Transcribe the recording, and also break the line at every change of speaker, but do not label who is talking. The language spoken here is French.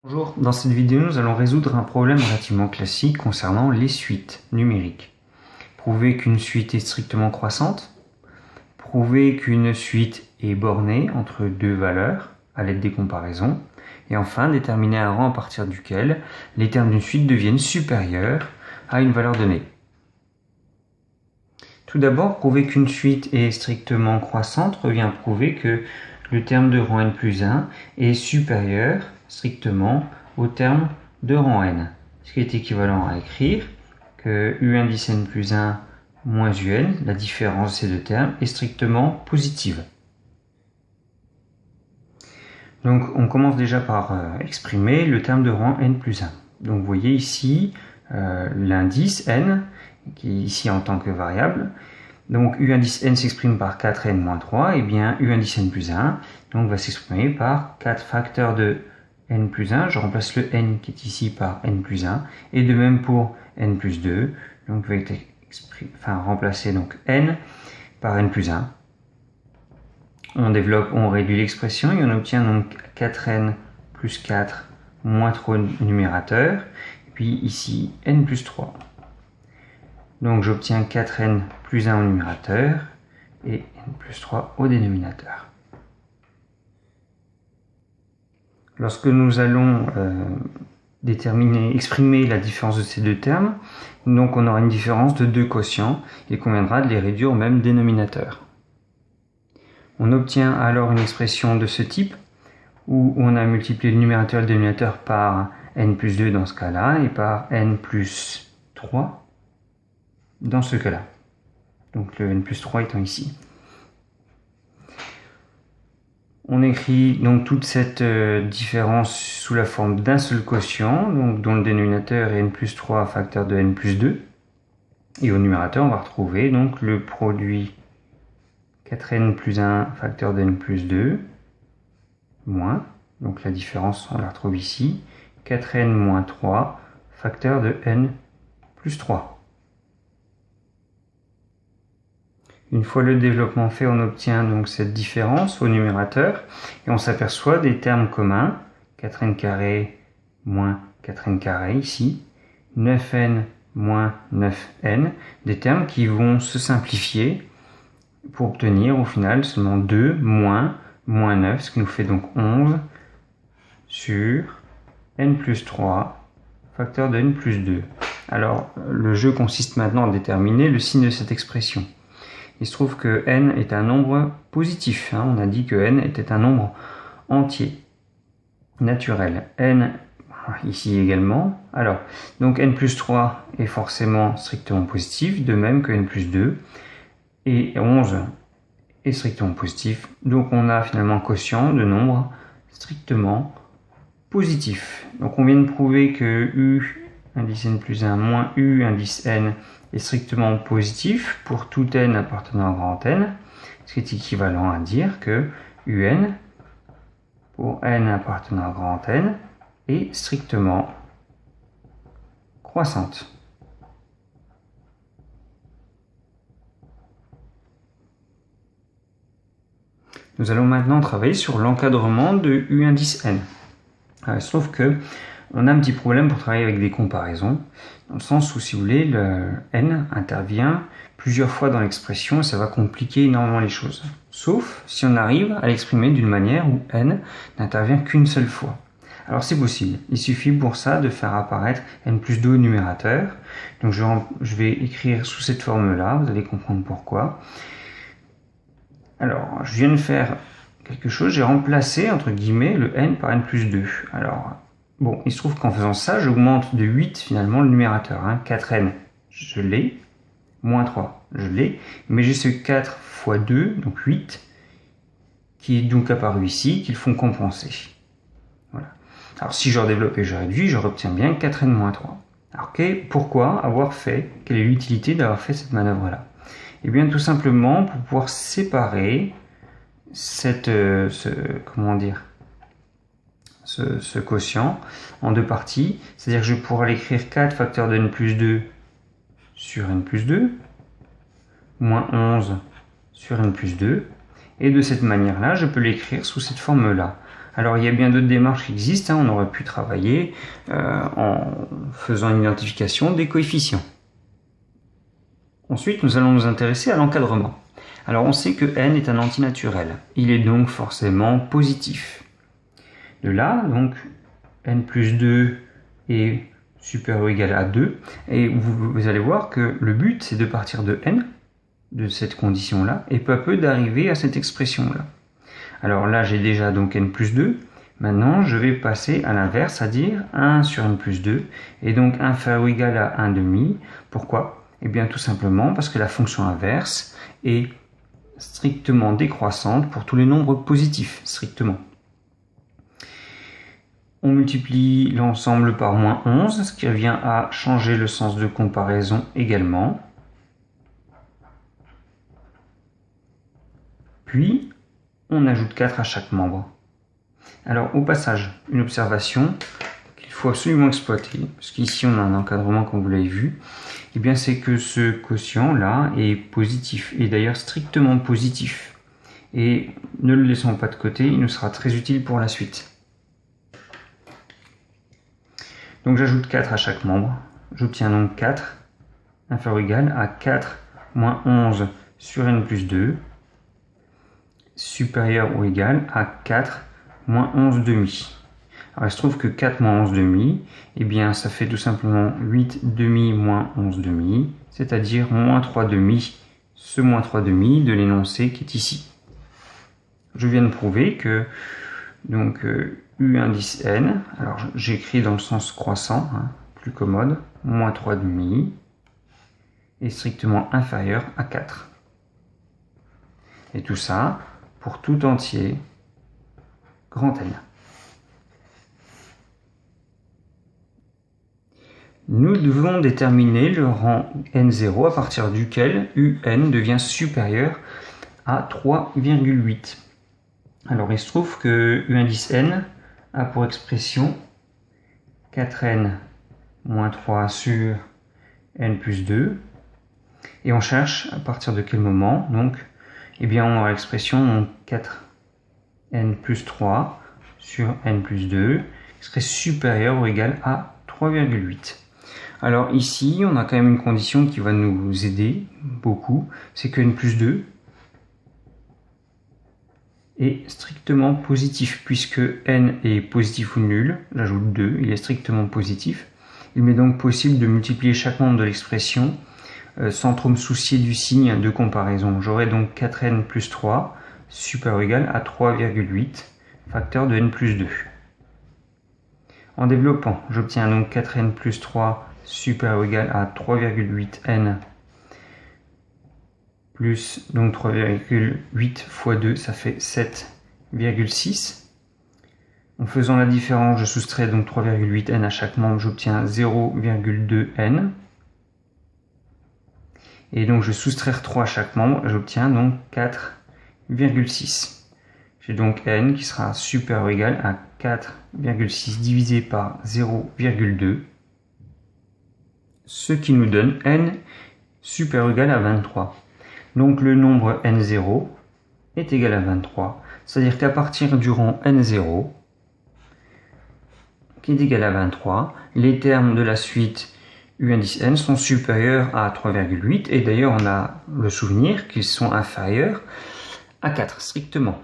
Bonjour, dans cette vidéo nous allons résoudre un problème relativement classique concernant les suites numériques. Prouver qu'une suite est strictement croissante, prouver qu'une suite est bornée entre deux valeurs à l'aide des comparaisons, et enfin déterminer un rang à partir duquel les termes d'une suite deviennent supérieurs à une valeur donnée. Tout d'abord, prouver qu'une suite est strictement croissante revient à prouver que le terme de rang n plus 1 est supérieur strictement au terme de rang n. Ce qui est équivalent à écrire que u indice n plus 1 moins un, la différence de ces deux termes, est strictement positive. Donc on commence déjà par exprimer le terme de rang n plus 1. Donc vous voyez ici l'indice n, qui est ici en tant que variable. Donc u indice n s'exprime par 4n moins 3, et bien u indice n plus 1 donc, va s'exprimer par 4 facteurs de n plus 1. Je remplace le n qui est ici par n plus 1, et de même pour n plus 2. Donc je vais remplacer donc n par n plus 1. On développe, on réduit l'expression et on obtient donc 4n plus 4 moins 3 au numérateur, et puis ici n plus 3. Donc j'obtiens 4n plus 1 au numérateur et n plus 3 au dénominateur. Lorsque nous allons exprimer la différence de ces deux termes, donc on aura une différence de deux quotients et il conviendra de les réduire au même dénominateur. On obtient alors une expression de ce type où on a multiplié le numérateur et le dénominateur par n plus 2 dans ce cas-là et par n plus 3 dans ce cas-là. Donc le n plus 3 étant ici. On écrit donc toute cette différence sous la forme d'un seul quotient, donc dont le dénominateur est n plus 3 facteur de n plus 2. Et au numérateur, on va retrouver donc le produit 4n plus 1 facteur de n plus 2 moins, donc la différence on la retrouve ici, 4n moins 3 facteur de n plus 3. Une fois le développement fait, on obtient donc cette différence au numérateur et on s'aperçoit des termes communs, 4n carré moins 4n carré ici, 9n moins 9n, des termes qui vont se simplifier pour obtenir au final seulement 2 moins 9, ce qui nous fait donc 11 sur n plus 3 facteur de n plus 2. Alors le jeu consiste maintenant à déterminer le signe de cette expression. Il se trouve que n est un nombre positif. On a dit que n était un nombre entier, naturel. N, ici également. Alors, donc n plus 3 est forcément strictement positif, de même que n plus 2. Et 11 est strictement positif. Donc on a finalement un quotient de nombres strictement positif. Donc on vient de prouver que u indice n plus 1 moins u indice n est strictement positif pour tout n appartenant à grand N, ce qui est équivalent à dire que un pour n appartenant à grand N est strictement croissante. Nous allons maintenant travailler sur l'encadrement de u indice n. Alors, il se trouve que on a un petit problème pour travailler avec des comparaisons, dans le sens où, si vous voulez, le n intervient plusieurs fois dans l'expression et ça va compliquer énormément les choses. Sauf si on arrive à l'exprimer d'une manière où n n'intervient qu'une seule fois. Alors c'est possible, il suffit pour ça de faire apparaître n plus 2 au numérateur. Donc je vais écrire sous cette forme-là, vous allez comprendre pourquoi. Alors, je viens de faire quelque chose, j'ai remplacé, entre guillemets, le n par n plus 2. Alors, bon, il se trouve qu'en faisant ça, j'augmente de 8 finalement le numérateur. 4n, je l'ai, moins 3, je l'ai, mais j'ai ce 4 fois 2, donc 8, qui est donc apparu ici, qu'ils font compenser. Voilà. Alors si je redéveloppe et je réduis, je obtiens bien 4n moins 3. Alors pourquoi avoir fait, quelle est l'utilité d'avoir fait cette manœuvre-là? Eh bien tout simplement pour pouvoir séparer cette, ce quotient en deux parties, c'est-à-dire que je pourrais l'écrire 4 facteur de n plus 2 sur n plus 2, moins 11 sur n plus 2, et de cette manière-là, je peux l'écrire sous cette forme-là. Alors il y a bien d'autres démarches qui existent, on aurait pu travailler en faisant une identification des coefficients. Ensuite, nous allons nous intéresser à l'encadrement. Alors on sait que n est un antinaturel, il est donc forcément positif. De là, donc, n plus 2 est supérieur ou égal à 2, et vous allez voir que le but c'est de partir de n, de cette condition-là, et peu à peu d'arriver à cette expression-là. Alors là j'ai déjà donc n plus 2, maintenant je vais passer à l'inverse, c'est-à-dire 1 sur n plus 2, et donc inférieur ou égal à 1 demi. Pourquoi? Eh bien tout simplement parce que la fonction inverse est strictement décroissante pour tous les nombres positifs, strictement. On multiplie l'ensemble par moins 11, ce qui revient à changer le sens de comparaison également. Puis, on ajoute 4 à chaque membre. Alors, au passage, une observation qu'il faut absolument exploiter, parce qu'ici on a un encadrement comme vous l'avez vu, eh bien c'est que ce quotient-là est positif, et d'ailleurs strictement positif. Et ne le laissons pas de côté, il nous sera très utile pour la suite. Donc j'ajoute 4 à chaque membre. J'obtiens donc 4 inférieur ou égal à 4 moins 11 sur n plus 2 supérieur ou égal à 4 moins 11 demi. Alors il se trouve que 4 moins 11 demi, eh bien ça fait tout simplement 8 demi moins 11 demi, c'est-à-dire moins 3 demi, ce moins 3 demi de l'énoncé qui est ici. Je viens de prouver que donc U indice n, alors j'écris dans le sens croissant, plus commode, moins 3 demi est strictement inférieur à 4. Et tout ça pour tout entier grand N. Nous devons déterminer le rang n0 à partir duquel un devient supérieur à 3,8. Alors il se trouve que U indice n a pour expression 4n moins 3 sur n plus 2. Et on cherche à partir de quel moment. Donc, eh bien, on aura l'expression 4n plus 3 sur n plus 2 qui serait supérieur ou égal à 3,8. Alors ici, on a quand même une condition qui va nous aider beaucoup, c'est que n plus 2 est strictement positif, puisque n est positif ou nul, j'ajoute 2, il est strictement positif. Il m'est donc possible de multiplier chaque membre de l'expression sans trop me soucier du signe de comparaison. J'aurai donc 4n plus 3 supérieur ou égal à 3,8, facteur de n plus 2. En développant, j'obtiens donc 4n plus 3 supérieur ou égal à 3,8n plus donc 3,8 fois 2, ça fait 7,6. En faisant la différence, je soustrais donc 3,8n à chaque membre, j'obtiens 0,2n. Et donc je soustraire 3 à chaque membre, j'obtiens donc 4,6. J'ai donc n qui sera supérieur ou égal à 4,6 divisé par 0,2, ce qui nous donne n supérieur ou égal à 23. Donc le nombre n0 est égal à 23, c'est-à-dire qu'à partir du rang n0, qui est égal à 23, les termes de la suite U indice n sont supérieurs à 3,8, et d'ailleurs on a le souvenir qu'ils sont inférieurs à 4 strictement.